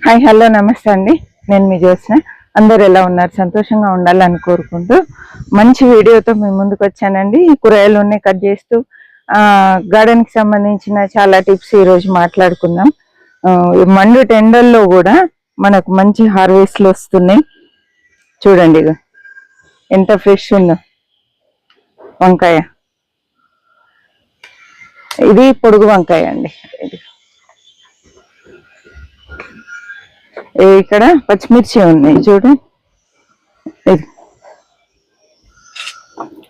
Hi hello నమస్తే అండి. నేను మీ జ్యోత్స్న. అందరు ఎలా ఉన్నారు? సంతోషంగా ఉండాలని కోరుకుంటూ మంచి వీడియోతో మీ ముందుకు వచ్చానండి. కూరగాయలు కట్ చేస్తూ గార్డెన్ కి సంబంధించిన చాలా టిప్స్ ఈ రోజు మాట్లాడుకుందాం. మండు టెండల్లో కూడా మనకు మంచి హార్వెస్ట్లు వస్తున్నాయి. చూడండి ఇక ఎంత ఫ్రెష్ ఉందో వంకాయ. ఇది పొడుగు వంకాయ అండి. ఇక్కడ పచ్చిమిర్చి ఉన్నాయి చూడండి.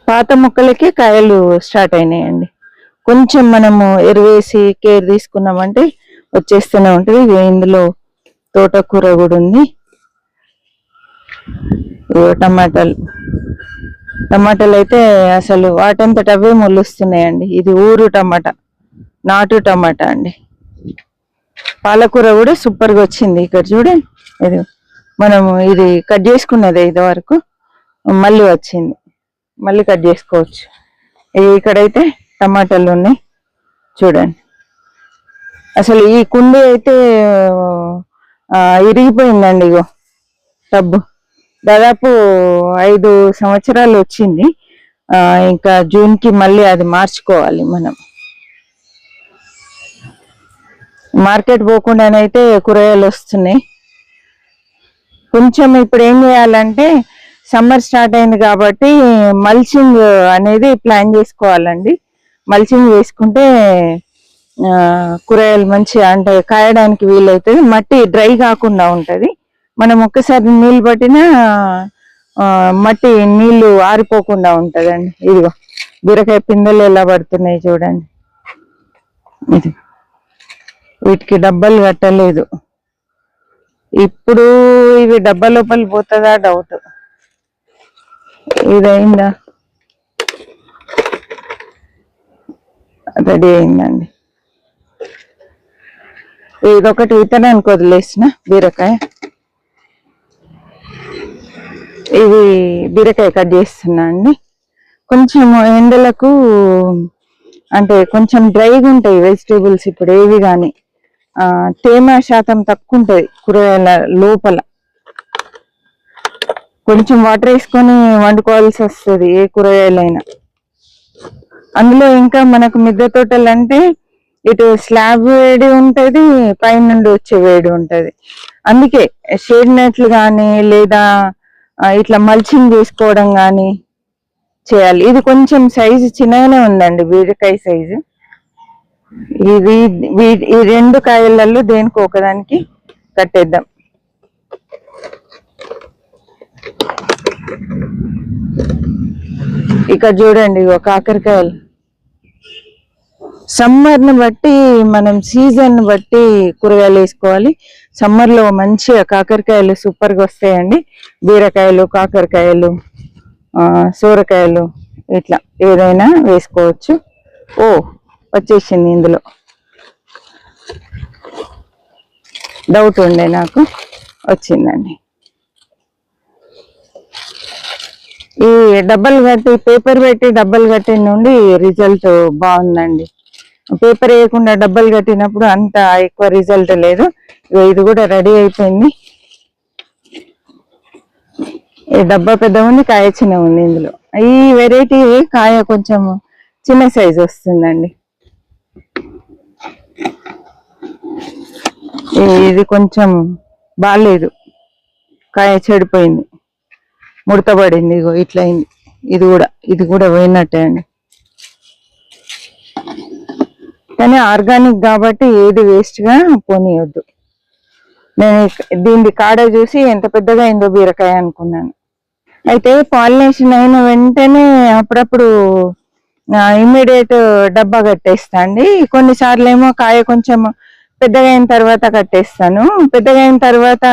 పాత మొక్కలకి కాయలు స్టార్ట్ అయినాయండి. కొంచెం మనము ఎరువేసి కేర్ తీసుకున్నామంటే వచ్చేస్తూనే ఉంటుంది. ఇందులో తోటకూర కూడా ఉంది. టమాటాలు అయితే అసలు వాటంతట అవే మొలుస్తున్నాయండి. ఇది ఊరు టమాటా, నాటు టమాటా అండి. పాలకూర కూడా సూపర్ గా వచ్చింది. ఇక్కడ చూడండి, ఇది మనము ఇది కట్ చేసుకున్నది ఇది వరకు మళ్ళీ వచ్చింది, మళ్ళీ కట్ చేసుకోవచ్చు. ఇక్కడైతే టమాటాలు ఉన్నాయి చూడండి. అసలు ఈ కుండీ అయితే ఇరిగిపోయిందండి. ఇగో టబ్బు దాదాపు 5 సంవత్సరాలు వచ్చింది. ఇంకా జూన్ కి మళ్ళీ అది మార్చుకోవాలి మనం. మార్కెట్ పోకుండానైతే కూరగాయలు వస్తున్నాయి. కొంచెం ఇప్పుడు ఏం చేయాలంటే సమ్మర్ స్టార్ట్ అయింది కాబట్టి మల్చింగ్ అనేది ప్లాన్ చేసుకోవాలండి. మల్చింగ్ వేసుకుంటే కూరగాయలు మంచిగా అంటే కాయడానికి వీలవుతుంది. మట్టి డ్రై కాకుండా ఉంటది. మనం ఒక్కసారి నీళ్ళు పట్టినా మట్టి నీళ్లు ఆరిపోకుండా ఉంటదండి. ఇదిగో బీరకాయ పిందెలు ఎలా పడుతున్నాయి చూడండి. ఇది వీటికి డబ్బాలు కట్టలేదు. ఇప్పుడు ఇవి డబ్బా లోపల పోతుందా డౌట్. ఇదైందా? రెడీ అయిందండి. ఇదొకటి విత్తనానికి వదిలేసిన బీరకాయ. ఇది బీరకాయ కట్ చేస్తున్నా అండి. కొంచెం ఎండలకు అంటే కొంచెం డ్రైగా ఉంటాయి వెజిటేబుల్స్ ఇప్పుడు ఏవి కానీ. తేమ శాతం తక్కువ ఉంటుంది కూరగాయల లోపల. కొంచెం వాటర్ వేసుకొని వండుకోవాల్సి వస్తుంది ఏ కూరగాయలైనా. అందులో ఇంకా మనకు మిద్దె తోటలు అంటే ఇటు స్లాబ్ వేడి ఉంటుంది, పైన నుండి వచ్చే వేడి ఉంటుంది. అందుకే షేడ్ నెట్లు కానీ లేదా ఇట్లా మల్చింగ్ చేసుకోవడం కానీ చేయాలి. ఇది కొంచెం సైజు చిన్నగానే ఉందండి, బీరకాయ సైజు. ఇది ఈ 2 కాయలలో దేనికి ఒకదానికి కట్టేద్దాం. ఇక చూడండి కాకరకాయలు. సమ్మర్ ని బట్టి మనం సీజన్ బట్టి కూరగాయలు వేసుకోవాలి. సమ్మర్ లో మంచిగా కాకరకాయలు సూపర్ గా వస్తాయండి. బీరకాయలు, కాకరకాయలు, సోరకాయలు ఇట్లా ఏదైనా వేసుకోవచ్చు. వచ్చేసింది. ఇందులో డౌట్ ఉండే నాకు, వచ్చిందండి. ఈ డబ్బలు కట్టి పేపర్ పెట్టి డబ్బలు కట్టిన నుండి రిజల్ట్ బాగుందండి. పేపర్ వేయకుండా డబ్బలు కట్టినప్పుడు అంత ఎక్కువ రిజల్ట్ లేదు. ఇది కూడా రెడీ అయిపోయింది. ఈ డబ్బా పెద్ద ఉంది, కాయ చిన్న ఉంది. ఇందులో ఈ వెరైటీ కాయ కొంచెం చిన్న సైజు వస్తుందండి. ఇది కొంచెం బాగాలేదు, కాయ చెడిపోయింది, ముడతపడింది. ఇగో ఇట్లా అయింది. ఇది కూడా పోయినట్టే అండి. కానీ ఆర్గానిక్ కాబట్టి ఏది వేస్ట్ గా పోనీయొద్దు. నేను దీని కాడ చూసి ఎంత పెద్దగా అయిందో బీరకాయ అనుకున్నాను. అయితే పాలినేషన్ అయిన వెంటనే అప్పుడప్పుడు ఇమ్మీడియట్ డబ్బా కట్టేస్తా అండి. కొన్నిసార్లు ఏమో కాయ కొంచెం పెద్దగా అయిన తర్వాత కట్టేస్తాను. పెద్దగా అయిన తర్వాత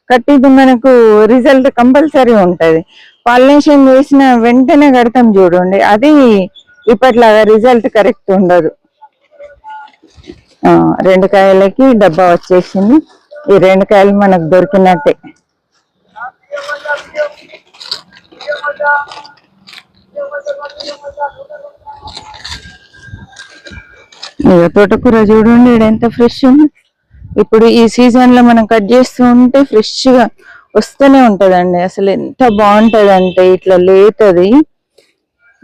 కట్టిది మనకు రిజల్ట్ కంపల్సరీ ఉంటది. పాలినేషన్ చేసిన వెంటనే కడతాం చూడండి, అది ఇప్పట్లాగా రిజల్ట్ కరెక్ట్ ఉండదు. 2 కాయలకి డబ్బా వచ్చేసింది. ఈ 2 కాయలు మనకు దొరికినట్టే. తోటకూర చూడండి ఎంత ఫ్రెష్ ఉంది. ఇప్పుడు ఈ సీజన్ లో మనం కట్ చేస్తూ ఉంటే ఫ్రెష్ గా వస్తూనే ఉంటదండి. అసలు ఎంత బాగుంటది అంటే ఇట్లా లేతది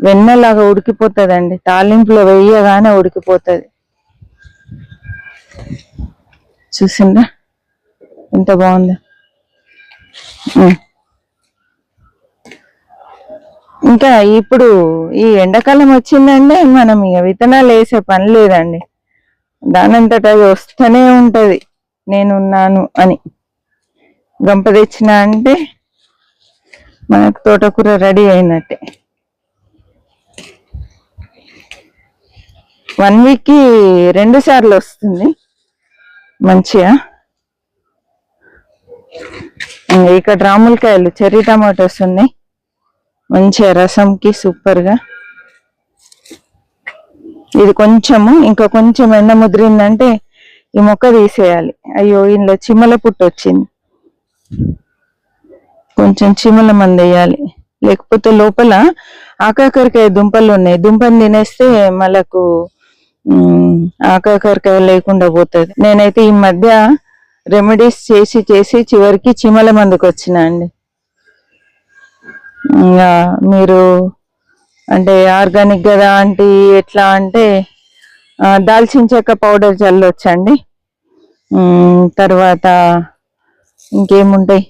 వెన్నలాగా ఉడికిపోతుందండి. తాలింపులో వేయగానే ఉడికిపోతుంది. చూసిందా ఎంత బాగుందో. ఇంకా ఇప్పుడు ఈ ఎండాకాలం వచ్చిందంటే మనం ఇక విత్తనాలు వేసే పని లేదండి. దానంతట అది వస్తూనే ఉంటది. నేనున్నాను అని గంప తెచ్చిన అంటే మనకు తోటకూర రెడీ అయినట్టే. 1 వీక్ కి 2 సార్లు వస్తుంది మంచిగా. ఇక్కడ రాములకాయలు చెర్రీ టమాటోస్ ఉన్నాయి మంచిగా రసంకి సూపర్ గా. ఇది కొంచెము ఇంకా కొంచెం ఎండ ముదిరిందంటే ఈ మొక్క తీసేయాలి. అయ్యో ఇందులో చిమ్మల పుట్టు వచ్చింది, కొంచెం చిమ్మల మంది వేయాలి. లేకపోతే లోపల ఆకాకరకాయ దుంపలు ఉన్నాయి, దుంపలు తినేస్తే మనకు ఆకాకరకాయ లేకుండా పోతుంది. నేనైతే ఈ మధ్య రెమెడీస్ చేసి చేసి చివరికి చిమ్మల మందుకు వచ్చిన అండి. ఇంకా మీరు అంటే ఆర్గానిక్ కదా అంటే ఎట్లా అంటే దాల్చిన చెక్క పౌడర్ చల్లొచ్చండి. తర్వాత ఇంకేముంటాయి,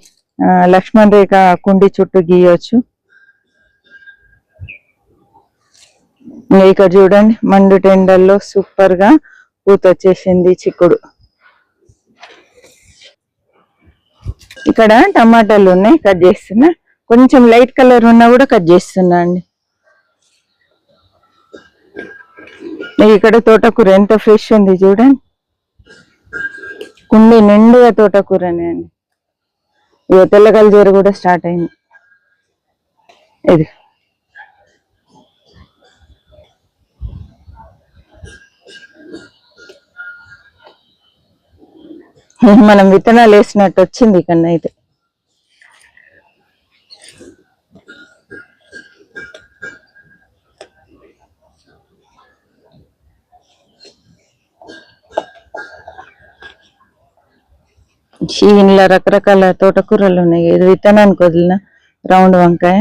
లక్ష్మణ్ రేఖ కుండి చుట్టూ గీయొచ్చు. ఇక్కడ చూడండి మండు టెండల్లో సూపర్ గా పూత వచ్చేసింది చిక్కుడు. ఇక్కడ టమాటాలు ఉన్నాయి కట్ చేస్తున్నా, కొంచెం లైట్ కలర్ ఉన్నా కూడా కట్ చేస్తున్నా అండి. ఇక్కడ తోటకూర ఎంత ఫ్రెష్ ఉంది చూడండి, కుండి నిండుగా తోటకూరనే అండి. ఇక తెల్ల కలజేరు కూడా స్టార్ట్ అయింది. ఇది మనం విత్తనాలు వేసినట్టు వచ్చింది కన్నా. అయితే ఇంట్లో రకరకాల తోటకూరలు ఉన్నాయి. ఇది విత్తనానికి వదిలిన రౌండ్ వంకాయ.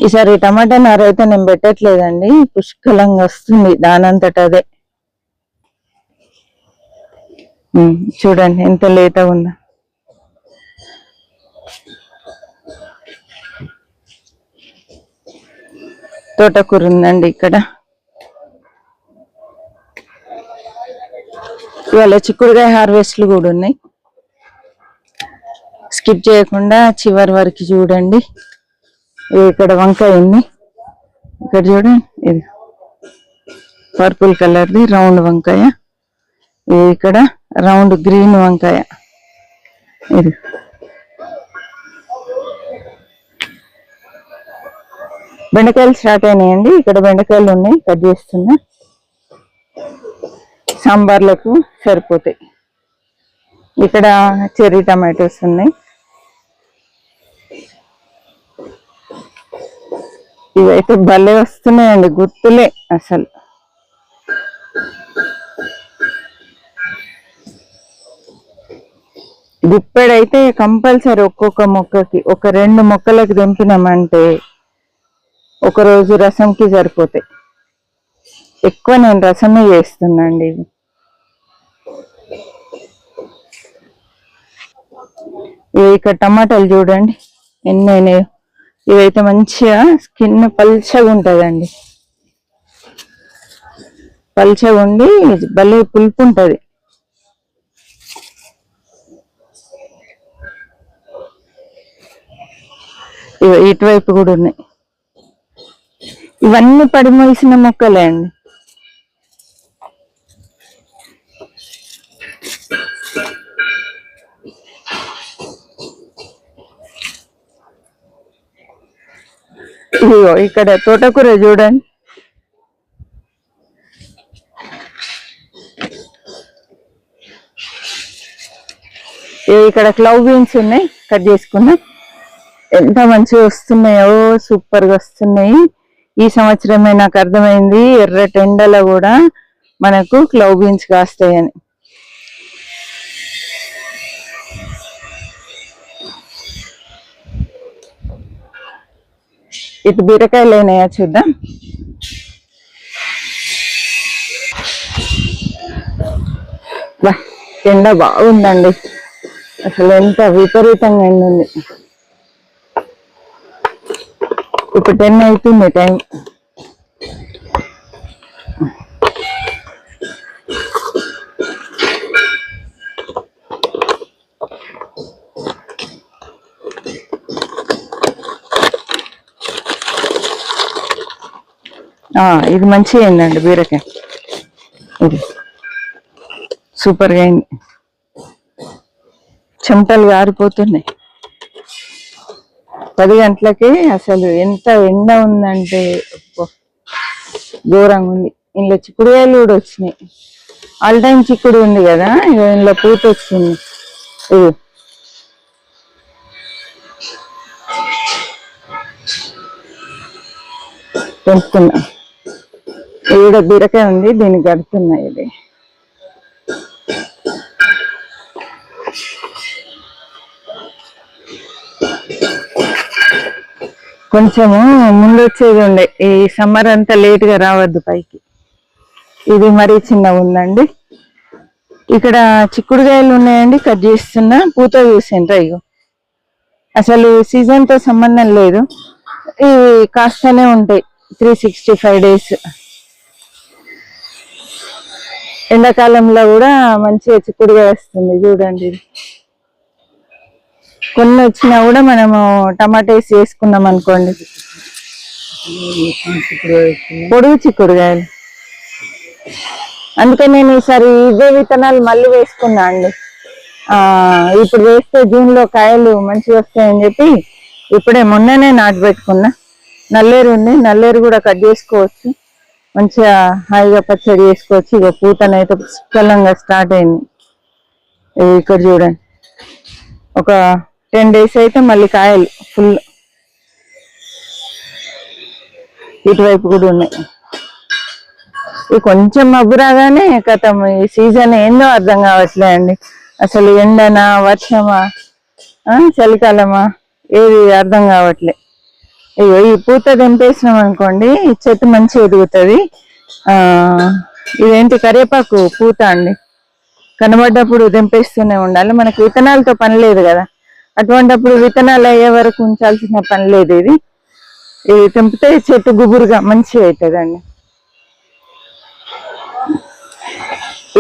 ఈసారి టమాటా నార అయితే నేను పెట్టట్లేదండి, పుష్కలంగా వస్తుంది దానంతట అదే. చూడండి ఎంత లేత ఉందా. తోటకూర ఉందండి ఇక్కడ. ఇవాళ చిక్కుడుకాయ హార్వెస్ట్లు కూడా ఉన్నాయి. స్కిప్ చేయకుండా చివరి వరకు చూడండి. ఇక్కడ వంకాయ ఉంది, ఇక్కడ చూడండి ఇది పర్పుల్ కలర్ది రౌండ్ వంకాయ, ఇక్కడ రౌండ్ గ్రీన్ వంకాయ. ఇది బెండకాయలు స్టార్ట్ అయినాయండి. ఇక్కడ బెండకాయలు ఉన్నాయి, కట్ చేస్తున్నా, సాంబార్లకు సరిపోతాయి. ఇక్కడ చెర్రీ టమాటోస్ ఉన్నాయి. ఇవైతే భలే వస్తున్నాయండి, గుర్తులే అసలు. గుప్పెడైతే కంపల్సరీ ఒక్కొక్క మొక్కకి ఒక 2 మొక్కలకు దింపినామంటే ఒకరోజు రసంకి సరిపోతాయి. ఎక్కువ నేను రసమే చేస్తున్నా అండి. ఇవి ఇక్కడ టమాటాలు చూడండి ఎన్నైనాయో. ఇవైతే మంచిగా స్కిన్ పల్చగా ఉంటుందండి, పల్చగా ఉండి భలే పులుపు ఉంటుంది. ఇటువైపు కూడా ఉన్నాయి. ఇవన్నీ పడిమోసిన మొక్కలే అండి. ఇదిగో ఇక్కడ తోటకూర చూడండి, ఇక్కడ క్లవ్ బీన్స్ ఉన్నాయి, కట్ చేసుకున్నా. ఎంత మంచిగా వస్తున్నాయో, సూపర్ గా వస్తున్నాయి. ఈ సంవత్సరమే నాకు అర్థమైంది ఎర్ర టెండలో కూడా మనకు క్లవ్ బీన్స్ కాస్తాయని. ఇటు బీరకాయలు అయినాయా చూద్దాం. ఎండ బాగుందండి, అసలు ఎంత విపరీతంగా ఎండ ఉంది. ఇప్పుడు 10 అవుతుంది టైం. ఇది మంచిగా అయిందండి బీరకాయ, ఇది సూపర్గా అయింది. చెమటలు గారిపోతున్నాయి. 10 గంటలకి అసలు ఎంత ఎండ ఉందంటే ఘోరంగా ఉంది. ఇందులో చిక్కుడుకాయలు కూడా వచ్చినాయి. ఆల్ టైం చిక్కుడు ఉంది కదా, ఇందులో పూత వచ్చింది. ఇది పెంచుతున్నా. ఈడ బీరకాయ ఉంది, దీనికి కడుతున్నా. ఇది కొంచెము ముందు వచ్చేది ఉండే, ఈ సమ్మర్ అంతా లేట్ గా రావద్దు పైకి. ఇది మరీ చిన్నగా ఉందండి. ఇక్కడ చిక్కుడుకాయలు ఉన్నాయండి, కట్ చేస్తున్నా. పూత చూసిండ్రా, ఇగో అసలు సీజన్ తో సంబంధం లేదు, ఇవి కాస్తూనే ఉంటాయి 365 days. ఎండాకాలంలో కూడా మంచిగా చిక్కుడుగా వస్తుంది చూడండి. కొన్ని వచ్చినా కూడా మనము టమాటా వేసి వేసుకున్నాం అనుకోండి, పొడుగు చిక్కుడుకాయలు. అందుకే నేను ఈసారి ఇవే విత్తనాలు మళ్ళీ వేసుకున్నా అండి. ఇప్పుడు వేస్తే జూన్ లో కాయలు మంచిగా వస్తాయని చెప్పి ఇప్పుడే మొన్ననే నాటు పెట్టుకున్నా. నల్లేరు ఉంది, నల్లేరు కూడా కట్ చేసుకోవచ్చు, మంచిగా హాయిగా పచ్చడి చేసుకోవచ్చు. ఇక పూతనైతే పుష్కలంగా స్టార్ట్ అయింది. ఇక్కడ చూడండి, ఒక 10 days అయితే మళ్ళీ కాయలు ఫుల్. ఇటువైపు కూడా ఉన్నాయి. ఇది కొంచెం మబ్బు రాగానే కథం, ఈ సీజన్ ఏందో అర్థం కావట్లే అండి. అసలు ఎండనా, వర్షమా, చలికాలమా, ఏది అర్థం కావట్లే. ఇగో ఈ పూత తెంపేసినాం అనుకోండి, ఈ చెట్టు మంచిగా ఎదుగుతుంది. ఇదేంటి కరివేపాకు పూత అండి, కనబడ్డప్పుడు తెంపేస్తూనే ఉండాలి. మనకి విత్తనాలతో పని లేదు కదా, అటువంటిప్పుడు విత్తనాలు అయ్యే వరకు ఉంచాల్సిన పని లేదు. ఇది తెంపితే చెట్టు గుబురుగా మంచిగా అవుతుందండి.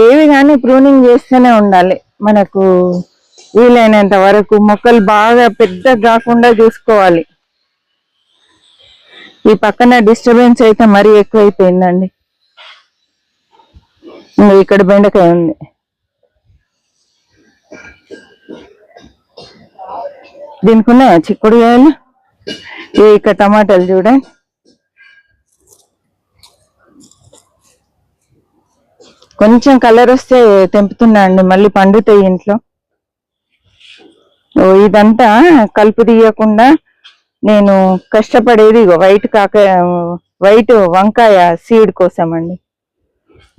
ఏవి కానీ ప్రూనింగ్ చేస్తూనే ఉండాలి. మనకు వీలైనంత వరకు మొక్కలు బాగా పెద్ద కాకుండా చూసుకోవాలి. ఈ పక్కన డిస్టర్బెన్స్ అయితే మరీ ఎక్కువైపోయిందండి. ఇక్కడ బెండకాయ ఉంది, దీనికి ఉన్నాయా చిక్కుడుకాయలు. ఇక్కడ టమాటాలు చూడండి, కొంచెం కలర్ వస్తే తెంపుతున్నా అండి, మళ్ళీ పండుతాయి ఇంట్లో. ఇదంతా కలుపు తీయకుండా నేను కష్టపడేది వైట్ వంకాయ సీడ్ కోసం అండి.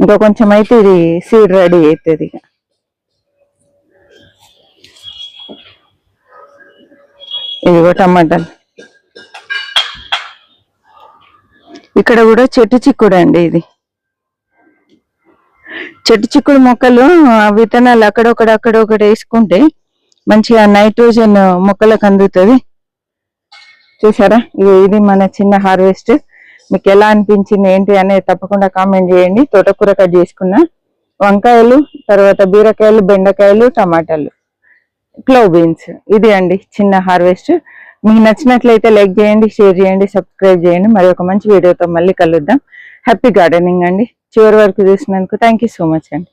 ఇంకా కొంచెం అయితే ఇది సీడ్ రెడీ అవుతుంది. ఇదిగో టమాటాలు. ఇక్కడ కూడా చెట్టు చిక్కుడు అండి. ఇది చెట్టు చిక్కుడు మొక్కలు విత్తనాలు అక్కడొకటి వేసుకుంటే మంచిగా నైట్రోజన్ మొక్కలకు అందుతుంది. చూసారా, ఇది మన చిన్న హార్వెస్ట్. మీకు ఎలా అనిపించింది ఏంటి అనేది తప్పకుండా కామెంట్ చేయండి. తోటకూర కట్ చేసుకున్న, వంకాయలు, తర్వాత బీరకాయలు, బెండకాయలు, టమాటాలు, క్లవ్ బీన్స్. ఇది అండి చిన్న హార్వెస్ట్. మీకు నచ్చినట్లయితే లైక్ చేయండి, షేర్ చేయండి, సబ్స్క్రైబ్ చేయండి. మరి ఒక మంచి వీడియోతో మళ్ళీ కలుద్దాం. హ్యాపీ గార్డెనింగ్ అండి. చివరి వరకు చూసినందుకు థ్యాంక్ యూ సో మచ్ అండి.